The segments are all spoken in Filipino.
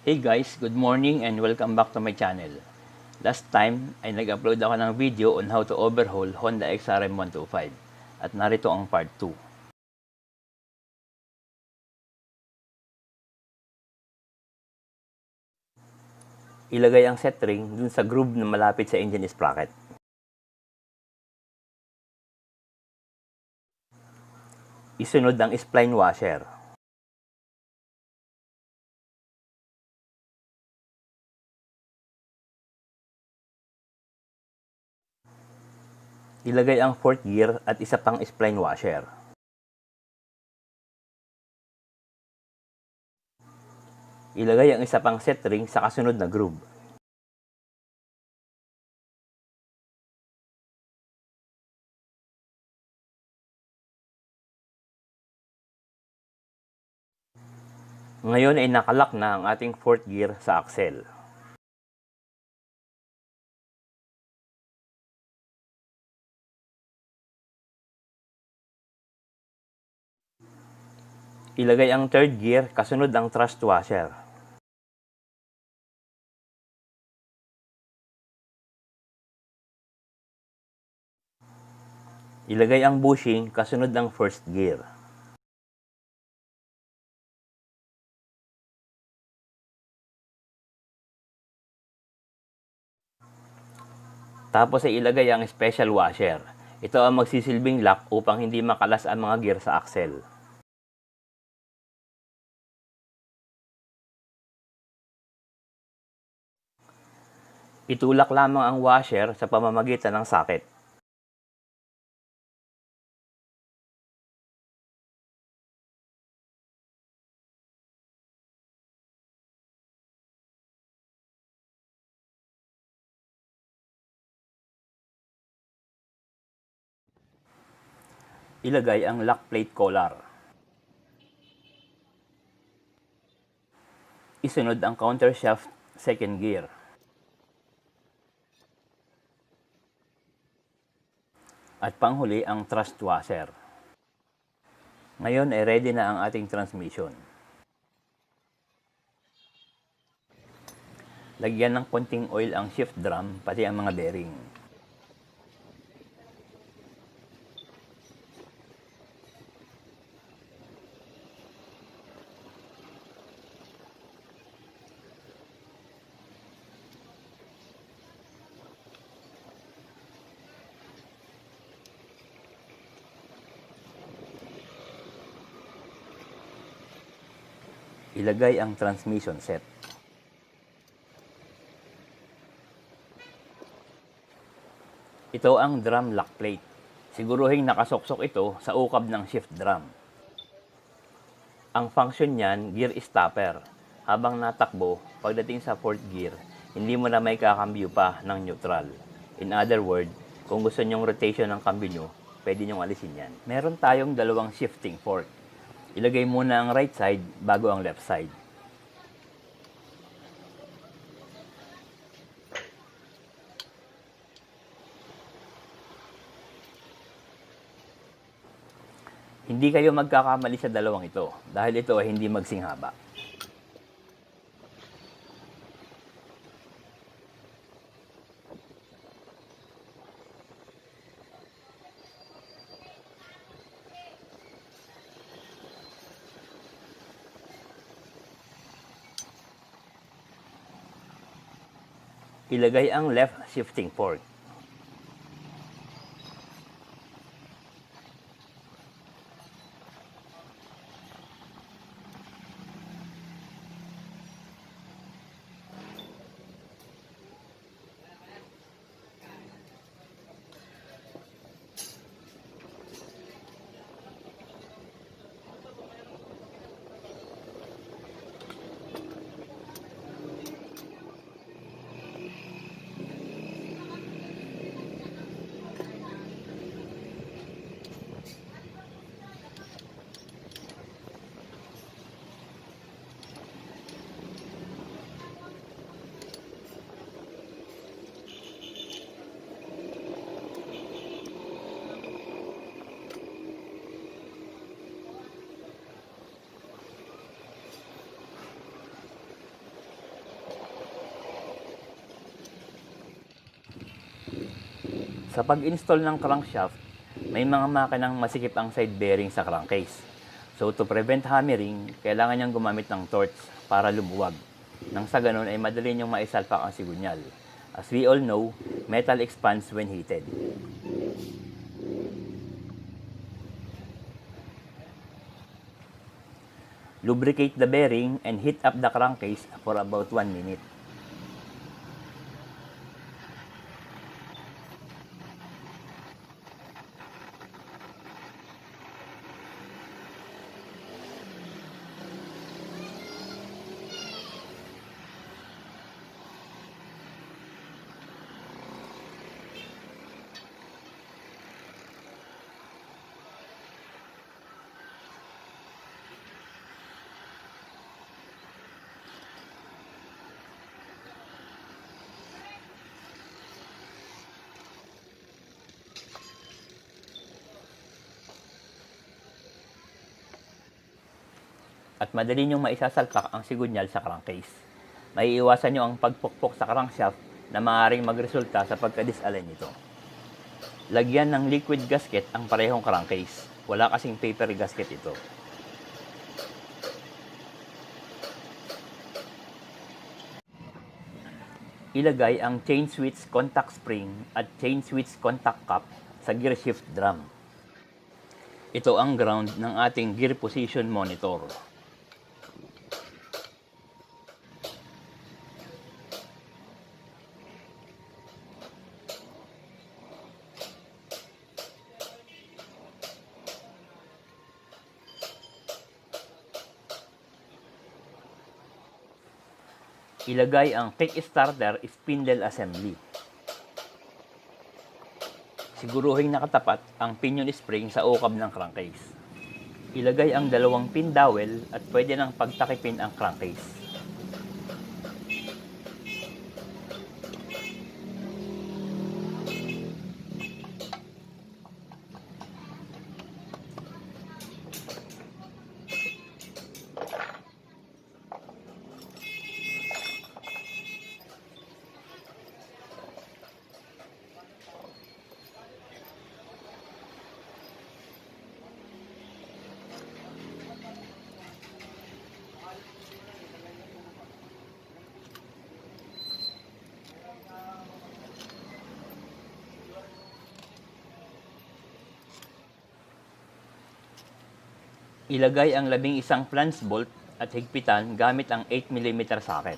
Hey guys, good morning and welcome back to my channel. Last time ay nag-upload ako ng video on how to overhaul Honda XRM 125 at narito ang part 2. Ilagay ang set ring dun sa groove na malapit sa engine sprocket. Isunod ang spline washer. Ilagay ang fourth gear at isa pang spline washer. Ilagay ang isa pang set ring sa kasunod na groove. Ngayon ay nakalock na ang ating fourth gear sa axle. Ilagay ang third gear kasunod ang thrust washer. Ilagay ang bushing kasunod ng first gear. Tapos ay ilagay ang special washer. Ito ang magsisilbing lock upang hindi makalas ang mga gear sa axle. Itulak lamang ang washer sa pamamagitan ng socket. Ilagay ang lock plate collar. Isunod ang counter shaft second gear. At panghuli ang thrust washer. Ngayon ay ready na ang ating transmission. Lagyan ng konting oil ang shift drum pati ang mga bearing. Ilagay ang transmission set. Ito ang drum lock plate. Siguruhing nakasoksok ito sa ukab ng shift drum. Ang function niyan, gear stopper. Habang natakbo, pagdating sa fourth gear, hindi mo na may kakambyo pa ng neutral. In other words, kung gusto nyong rotation ng kambyo nyo, pwede nyong alisin yan. Meron tayong dalawang shifting fork. Ilagay muna ang right side bago ang left side. Hindi kayo magkakamali sa dalawang ito dahil ito ay hindi magsinghaba. Ilagay ang left shifting fork. Sa pag-install ng crankshaft, may mga makinang masikip ang side bearing sa crankcase. So to prevent hammering, kailangan niyang gumamit ng torch para lumuwag. Nang sa ganun ay madali niyong maisalpak ang sigunyal. As we all know, metal expands when heated. Lubricate the bearing and heat up the crankcase for about 1 minute. At madali niyong maisasalpak ang sigunyal sa crankcase. Maiiwasan niyo ang pagpukpok sa crankshaft na maaaring magresulta sa pagka-disalign nito. Lagyan ng liquid gasket ang parehong crankcase. Wala kasing paper gasket ito. Ilagay ang chain switch contact spring at chain switch contact cap sa gear shift drum. Ito ang ground ng ating gear position monitor. Ilagay ang kickstarter spindle assembly. Siguruhing nakatapat ang pinion spring sa ukab ng crankcase. Ilagay ang 2 pin dowel at pwede nang pagtakipin ang crankcase. Ilagay ang 11 flange bolt at higpitan gamit ang 8mm socket.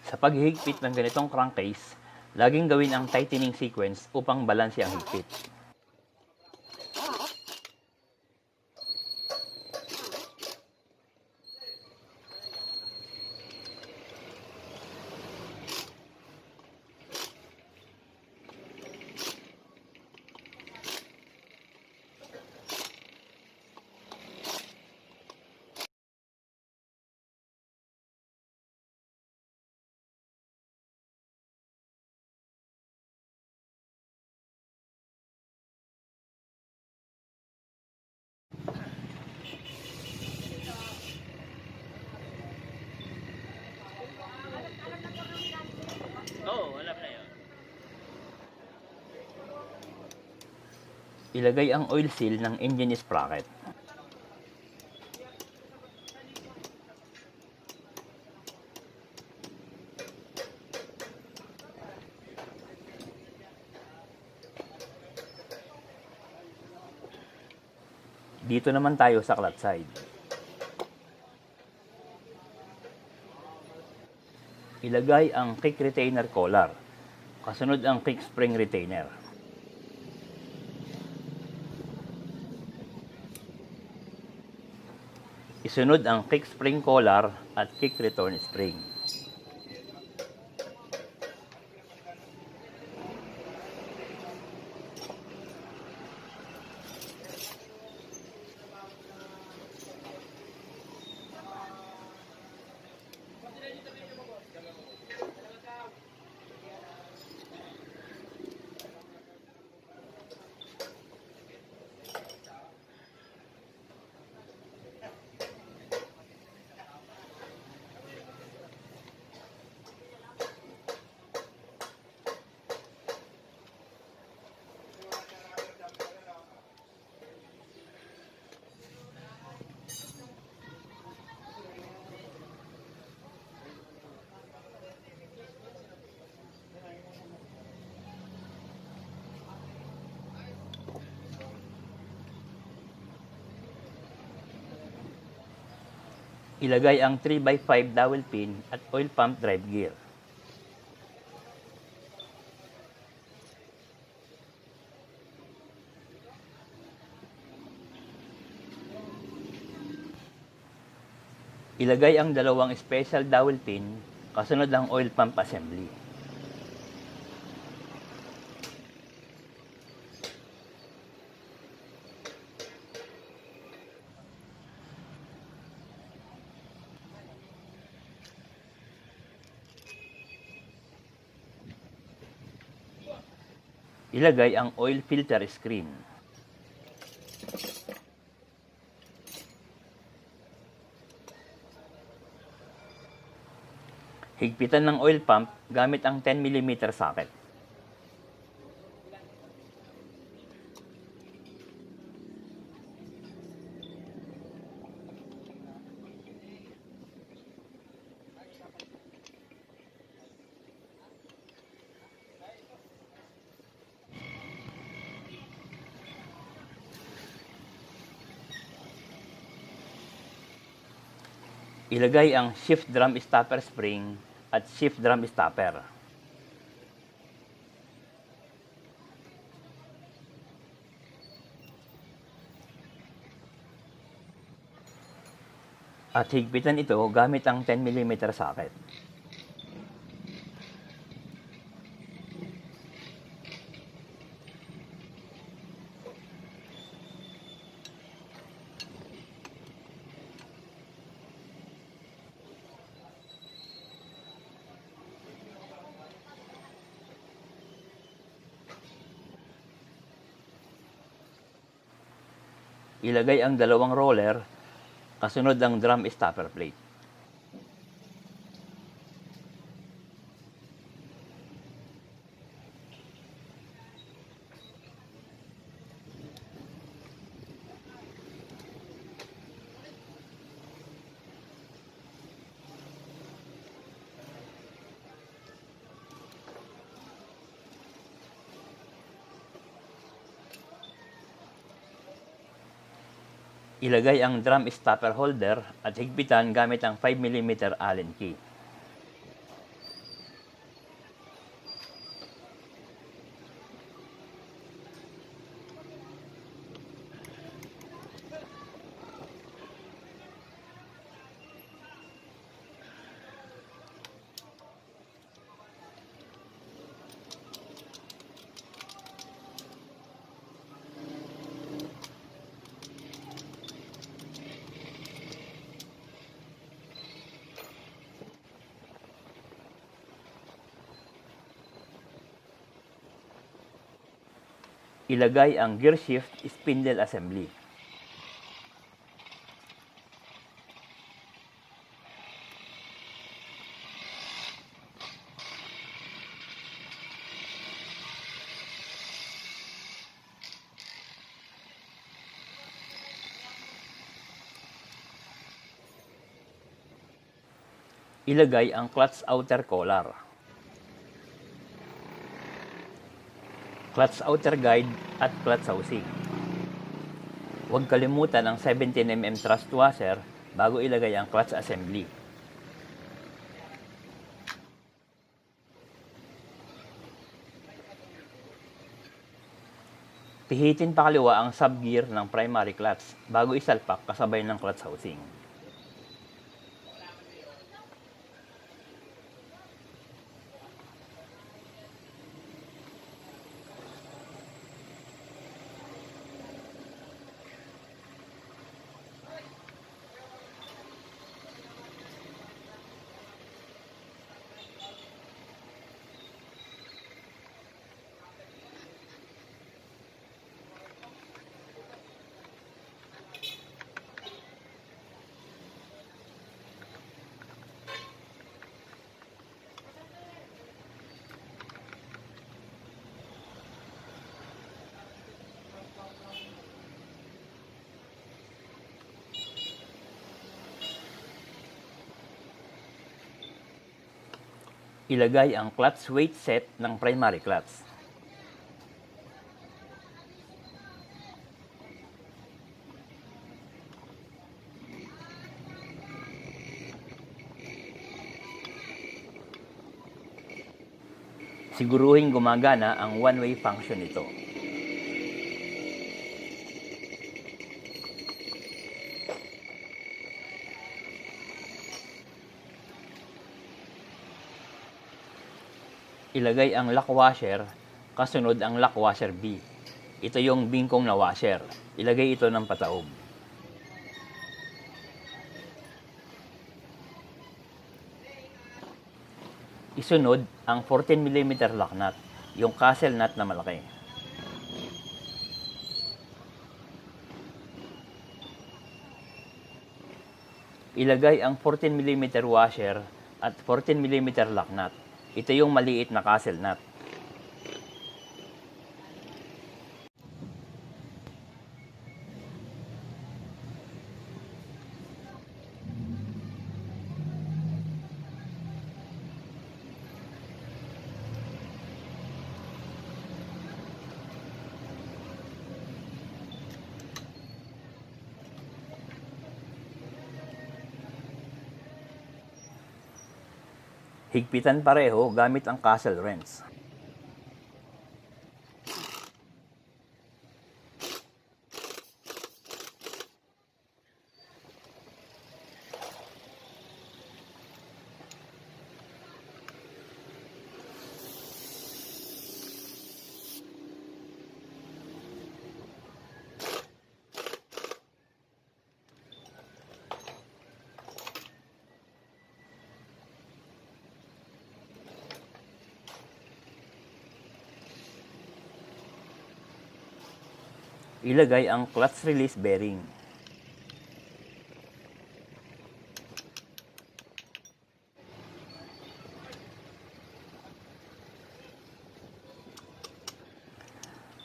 Sa paghihigpit ng ganitong crankcase, laging gawin ang tightening sequence upang balanse ang higpit. Alam na yun. Ilagay ang oil seal ng engine sprocket. Dito naman tayo sa clutch side. Ilagay ang kick retainer collar. Kasunod ang kick spring retainer. Isunod ang kick spring collar at kick return spring. Ilagay ang 3x5 dowel pin at oil pump drive gear. Ilagay ang dalawang special dowel pin kasunod ang oil pump assembly. Ilagay ang oil filter screen. Higpitan ng oil pump gamit ang 10mm socket. Ilagay ang shift drum stopper spring at shift drum stopper. At higpitan ito gamit ang 10mm socket. Ilagay ang dalawang roller kasunod ang drum stopper plate. Ilagay ang drum stopper holder at higpitan gamit ang 5mm Allen key. Ilagay ang gear shift spindle assembly. Ilagay ang clutch outer collar. Clutch outer guide at clutch housing. Huwag kalimutan ang 17mm thrust washer bago ilagay ang clutch assembly. Pihitin pakaliwa ang sub-gear ng primary clutch bago isalpak kasabay ng clutch housing. Ilagay ang clutch weight set ng primary clutch. Siguruhing gumagana ang one-way function nito. Ilagay ang lock washer, kasunod ang lock washer B. Ito yung bingkong na washer. Ilagay ito ng pataob. Isunod ang 14mm lock nut, yung castle nut na malaki. Ilagay ang 14mm washer at 14mm lock nut. Ito yung maliit na castle nut. Higpitan pareho gamit ang castle wrench. Ilagay ang clutch release bearing.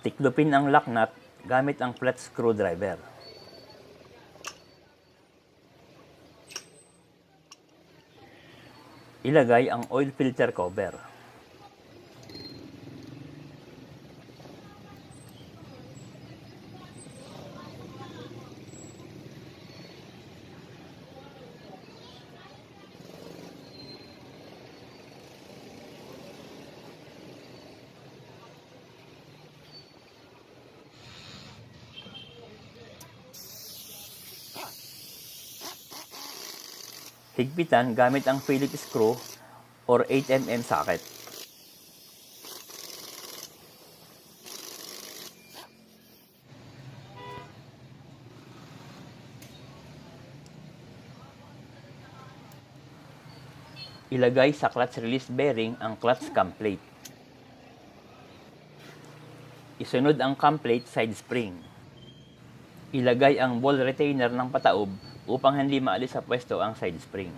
Tiklopin ang lock nut gamit ang flat screwdriver. Ilagay ang oil filter cover. Higpitan gamit ang Phillips screw or 8mm socket. Ilagay sa clutch release bearing ang clutch cam plate. Isunod ang cam plate side spring. Ilagay ang ball retainer ng pataob upang hindi maalis sa pwesto ang side spring.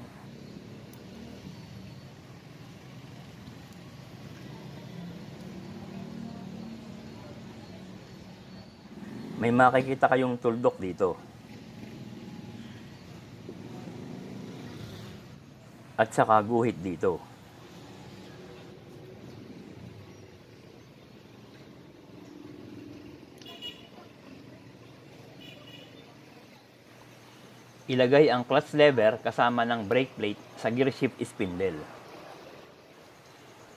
May makikita kayong tuldok dito. At saka guhit dito. Ilagay ang clutch lever kasama ng brake plate sa gear shift spindle.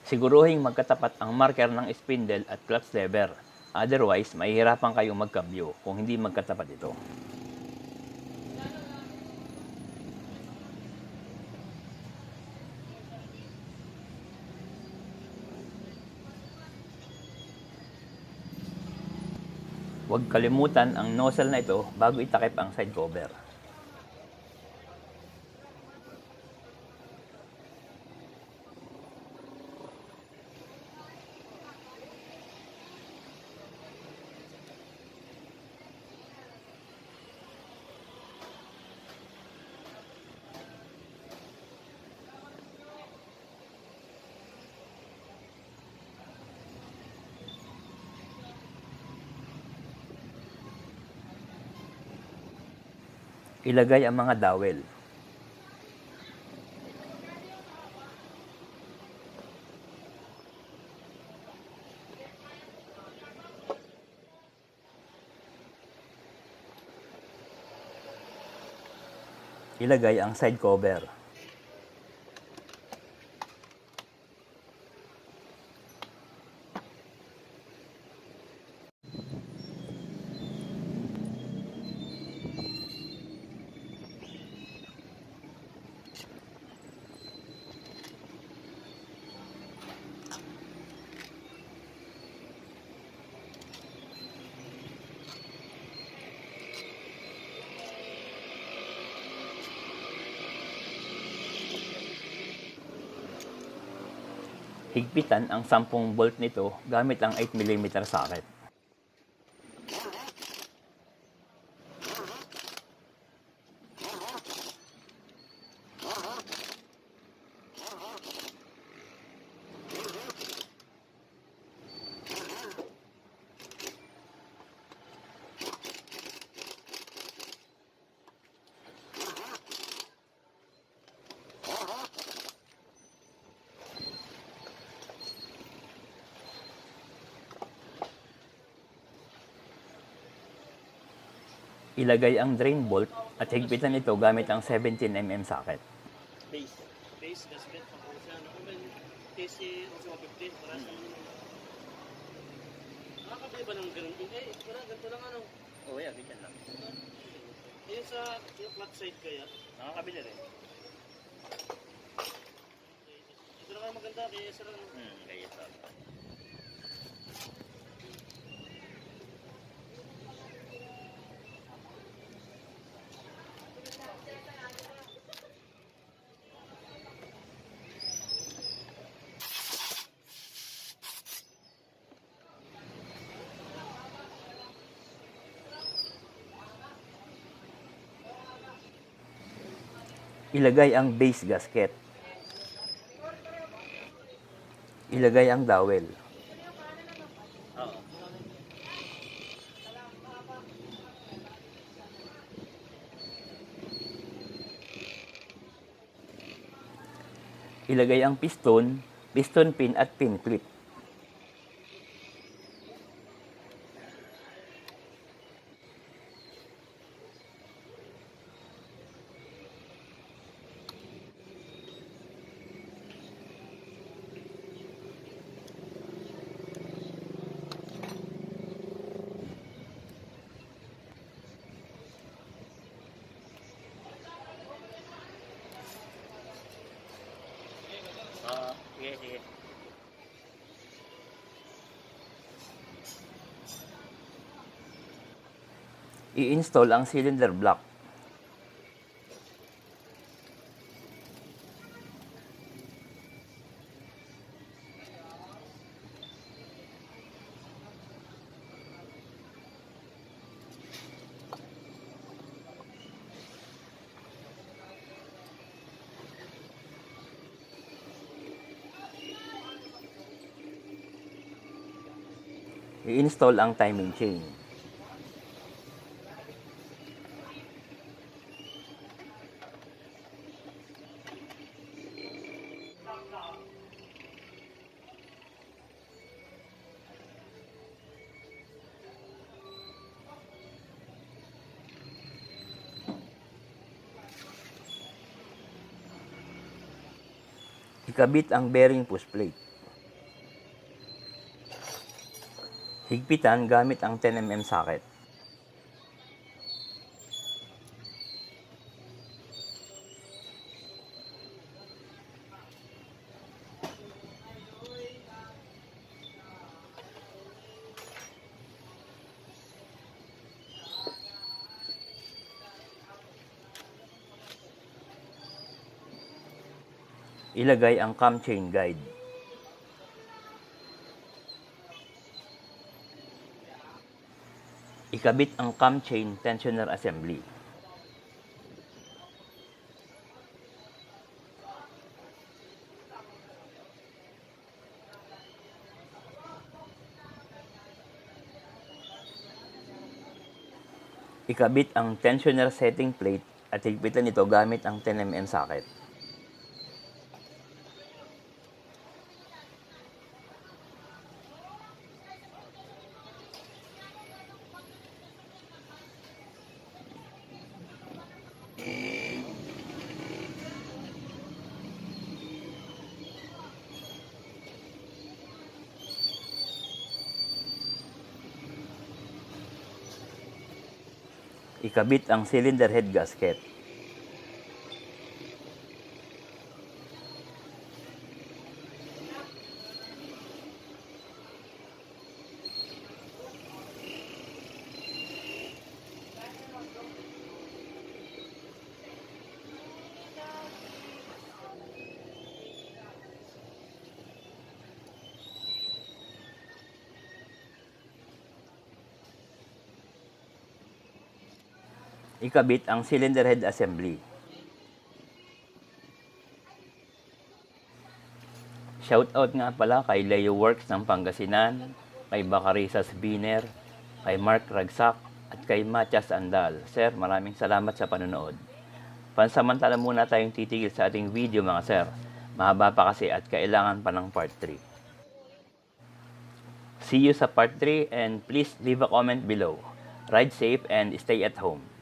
Siguruhing magkatapat ang marker ng spindle at clutch lever. Otherwise, mahihirapan kayong magkambyo kung hindi magkatapat ito. Huwag kalimutan ang nozzle na ito bago itakip ang side cover. Ilagay ang mga dowel. Ilagay ang side cover. Higpitan ang 10 bolt nito gamit ang 8mm socket. Ilagay ang drain bolt at higpitan ito gamit ang 17mm socket. Base. Base, gasket, pakusa. Nakuman, TC, also 150. Para sa nakakabili ba ng ganun? Eh, para ganito lang ano. Oo, yeah, ganyan lang. Yung sa yung flat side kaya. Nakakabili rin. Ito na nga maganda kaya sa lang. Kaya ito. Ilagay ang base gasket. Ilagay ang dowel. Oo. Ilagay ang piston, piston pin at pin clip. Sige, sige. I-install ang cylinder block. I-install ang timing chain. Ikabit ang bearing push plate. Higpitan gamit ang 10mm socket. Ilagay ang cam chain guide. Ikabit ang cam chain tensioner assembly. Ikabit ang tensioner setting plate at higpitan ito gamit ang 10mm socket. Ikabit ang cylinder head gasket. Ikabit ang cylinder head assembly. Shoutout nga pala kay Leo Works ng Pangasinan, kay Bacarisas Biner, kay Mark Ragsak, at kay Matias Andal. Sir, maraming salamat sa panonood. Pansamantala muna tayong titigil sa ating video mga sir. Mahaba pa kasi at kailangan pa ng part 3. See you sa part 3 and please leave a comment below. Ride safe and stay at home.